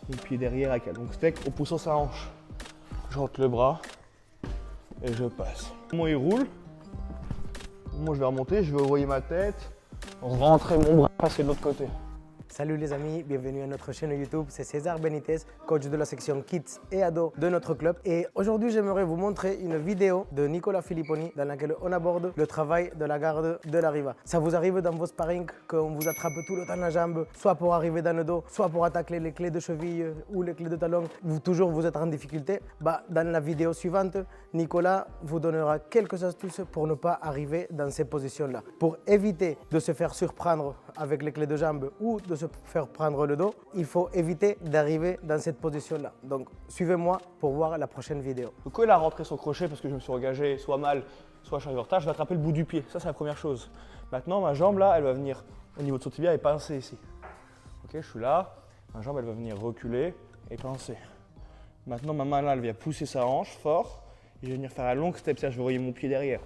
mon pied derrière avec un long steak en poussant sa hanche. Je rentre le bras et je passe. Comment il roule? Moi je vais remonter, je vais envoyer ma tête, rentrer mon bras, passer de l'autre côté. Salut les amis, bienvenue à notre chaîne YouTube, c'est César Benitez, coach de la section Kids et Ados de notre club. Et aujourd'hui, j'aimerais vous montrer une vidéo de Nicolas Filipponi dans laquelle on aborde le travail de la garde de la riva. Ça vous arrive dans vos sparring qu'on vous attrape tout le temps la jambe, soit pour arriver dans le dos, soit pour attaquer les clés de cheville ou les clés de talon, vous êtes en difficulté. Dans la vidéo suivante, Nicolas vous donnera quelques astuces pour ne pas arriver dans ces positions-là. Pour éviter de se faire surprendre avec les clés de jambe ou de se faire prendre le dos, il faut éviter d'arriver dans cette position-là. Donc, suivez-moi pour voir la prochaine vidéo. Donc, quand il a rentré son crochet parce que je me suis engagé soit mal, soit je suis arrivé en retard, je vais attraper le bout du pied. Ça, c'est la première chose. Maintenant, ma jambe là, elle va venir au niveau de son tibia et pincer ici. Ok, je suis là. Ma jambe, elle va venir reculer et pincer. Maintenant, ma main là, elle vient pousser sa hanche fort. Et je vais venir faire un long step, c'est-à-dire je vais envoyer mon pied derrière.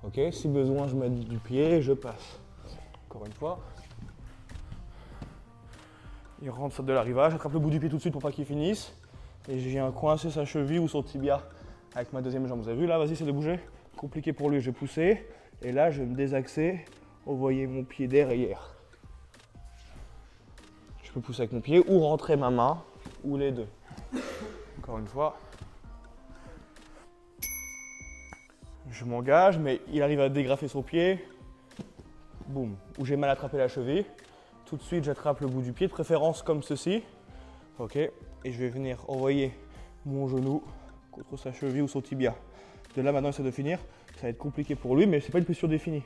Ok, si besoin, je mets du pied et je passe. Encore une fois. Il rentre de l'arrivage, j'attrape le bout du pied tout de suite pour pas qu'il finisse. Et je viens coincer sa cheville ou son tibia avec ma deuxième jambe. Vous avez vu là, vas-y, c'est de bouger. Compliqué pour lui, je vais pousser. Et là, je vais me désaxer, envoyer mon pied derrière. Je peux pousser avec mon pied ou rentrer ma main, ou les deux. Encore une fois. Je m'engage, mais il arrive à dégrafer son pied. Boum. Ou j'ai mal attrapé la cheville. Tout de suite, j'attrape le bout du pied, de préférence comme ceci. Ok. Et je vais venir envoyer mon genou contre sa cheville ou son tibia. De là, maintenant, c'est de finir. Ça va être compliqué pour lui, mais c'est pas une position définie.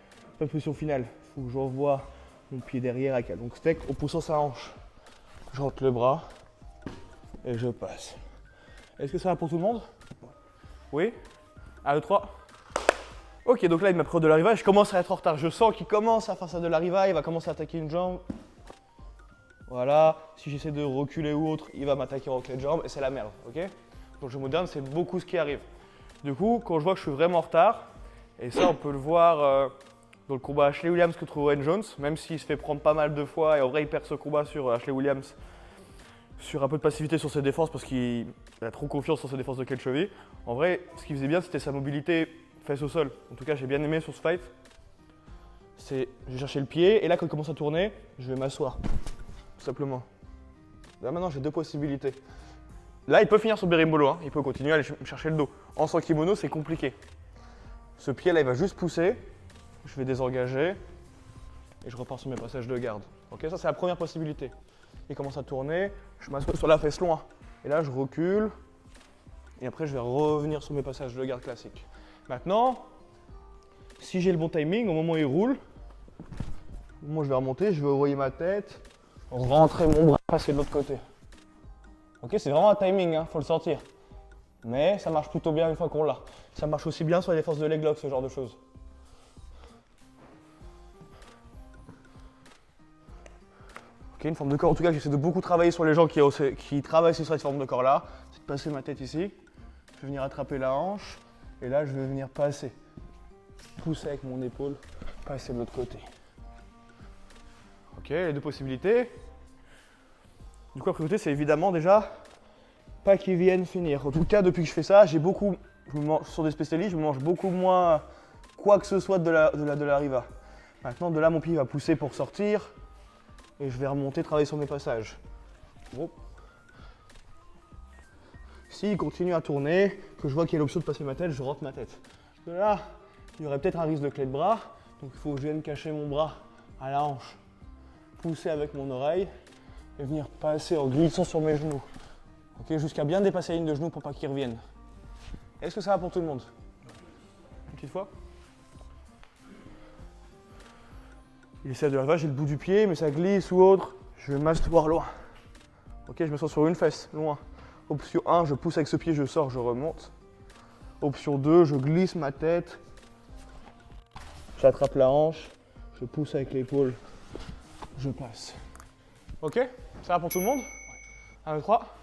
C'est pas une position finale. Il faut que j'envoie mon pied derrière avec un long steak en poussant sa hanche. Je rentre le bras et je passe. Est-ce que ça va pour tout le monde? Oui? 1, 2, 3. Ok, donc là, il m'approche de l'arrivage, je commence à être en retard. Je sens qu'il commence à faire ça de l'arrivage, il va commencer à attaquer une jambe. Voilà, si j'essaie de reculer ou autre, il va m'attaquer en clé de jambe et c'est la merde, ok? Donc je moderne, c'est beaucoup ce qui arrive. Du coup, quand je vois que je suis vraiment en retard, et ça, on peut le voir dans le combat Ashley Williams contre Rowan Jones, même s'il se fait prendre pas mal de fois et en vrai, il perd ce combat sur Ashley Williams, sur un peu de passivité sur ses défenses parce qu'il a trop confiance sur ses défenses de clé de cheville. En vrai, ce qu'il faisait bien, c'était sa mobilité fesse au sol. En tout cas, j'ai bien aimé sur ce fight. J'ai cherché le pied et là, quand il commence à tourner, je vais m'asseoir. Tout simplement. Là, maintenant, j'ai deux possibilités. Là, il peut finir sur berimbolo, hein. Il peut continuer à aller me chercher le dos. En sans kimono, c'est compliqué. Ce pied-là, il va juste pousser. Je vais désengager et je repars sur mes passages de garde. Ok, ça, c'est la première possibilité. Il commence à tourner, je m'assois sur la fesse loin. Et là, je recule. Et après, je vais revenir sur mes passages de garde classiques. Maintenant, si j'ai le bon timing, au moment où il roule, moi je vais remonter, je vais envoyer ma tête, rentrer mon bras, passer de l'autre côté. Ok, c'est vraiment un timing, hein, faut le sentir. Mais ça marche plutôt bien une fois qu'on l'a. Ça marche aussi bien sur les forces de leg lock, ce genre de choses. Ok, une forme de corps, en tout cas j'essaie de beaucoup travailler sur les gens qui travaillent sur cette forme de corps là. C'est de passer ma tête ici, je vais venir attraper la hanche. Et là, je vais venir passer, pousser avec mon épaule, passer de l'autre côté. Ok, les deux possibilités. Du coup, la priorité, c'est évidemment déjà pas qu'ils viennent finir. En tout cas, depuis que je fais ça, sur des spécialistes, je mange beaucoup moins quoi que ce soit de la riva. Maintenant, de là, mon pied va pousser pour sortir et je vais remonter, travailler sur mes passages. Bon. S'il continue à tourner, que je vois qu'il y a l'option de passer ma tête, je rentre ma tête. De là, il y aurait peut-être un risque de clé de bras, donc il faut que je vienne cacher mon bras à la hanche, pousser avec mon oreille et venir passer en glissant sur mes genoux. Ok, jusqu'à bien dépasser la ligne de genoux pour pas qu'il revienne. Est-ce que ça va pour tout le monde? Une petite fois. Il essaie de l'arrivage, j'ai le bout du pied, mais ça glisse ou autre. Je vais m'asseoir loin. Ok, je me sens sur une fesse, loin. Option 1, je pousse avec ce pied, je sors, je remonte. Option 2, je glisse ma tête. J'attrape la hanche, je pousse avec l'épaule, je passe. Ok? Ça va pour tout le monde? 1, 2, 3.